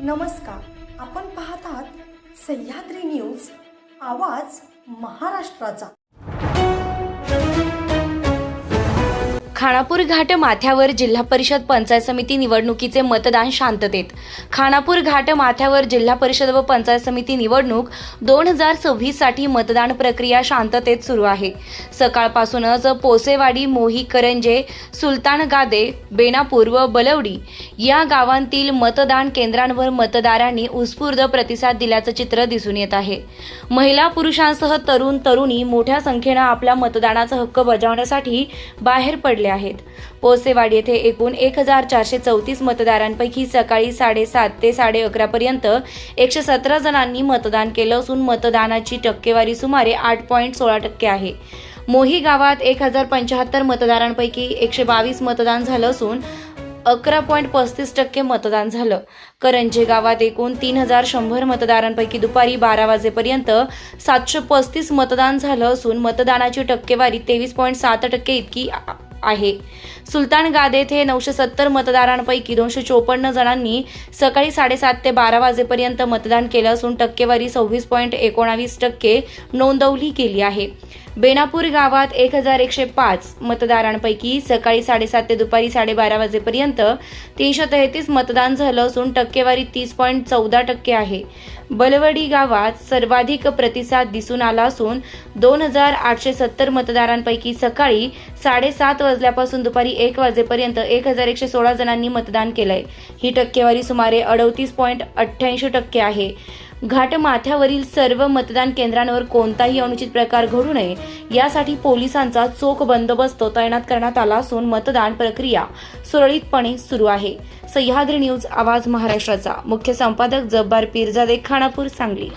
नमस्कार, आपण पाहत आहात सह्याद्री न्यूज, आवाज महाराष्ट्राचा। खानापूर घाट माथ्यावर जिल्हा परिषद पंचायत समिती निवडणुकीचे मतदान शांततेत। खानापूर घाट माथ्यावर जिल्हा परिषद व पंचायत समिती निवडणूक 2026 साठी मतदान प्रक्रिया शांततेत सुरू आहे। सकाळपासूनच पोसेवाडी, मोही, करंजे, सुलतान गादे, बेनापूर व बलवडी या गावांतील मतदान केंद्रांवर मतदारांनी उत्स्फूर्त प्रतिसाद दिल्याचं चित्र दिसून येत आहे। महिला पुरुषांसह तरुण तरुणी मोठ्या संख्येने आपला मतदानाचा हक्क बजावण्यासाठी बाहेर पडले आहेत। पोसेवाडी येथे एकूण 1434 मतदारांपैकी सकाळी 7:30 ते 11:30 पर्यंत 117 जणांनी मतदान केलं असून मतदानाची टक्केवारी सुमारे 8.16% आहे। मोही गावात 1075 मतदारांपैकी 122 मतदान झालं असून 11.35% मतदान झालं। करंजे गावात एकूण 3100 मतदारांपैकी दुपारी 12 वाजेपर्यंत 735 मतदान झालं असून मतदानाची टक्केवारी 23.7% इतकी आहे। सुलतान गादे येथे 970 मतदारांपैकी 254 जणांनी सकाळी 7:30 ते 12 वाजेपर्यंत मतदान केलं असून टक्केवारी 26.19% नोंदवली गेली आहे। बेनापूर गावात 1105 मतदारांपैकी सकाळी 7:30 ते दुपारी 12:30 वाजेपर्यंत 333 मतदान झालं असून टक्केवारी 30.14% आहे। बलवडी गावात सर्वाधिक प्रतिसाद दिसून आला असून 2870 मतदारांपैकी सकाळी 7:30 वाजल्यापासून दुपारी 1 वाजेपर्यंत 1116 जणांनी मतदान केलंय। ही टक्केवारी सुमारे 38.88% आहे। घाट माथ्यावरील सर्व मतदान केंद्रांवर कोणताही अनुचित प्रकार घडू नये यासाठी पोलिसांचा चोख बंदोबस्त तैनात करण्यात आला असून मतदान प्रक्रिया सुरळीतपणे सुरू आहे। सह्याद्री न्यूज, आवाज महाराष्ट्राचा। मुख्य संपादक जब्बार पीरजादे, खानापूर, सांगली।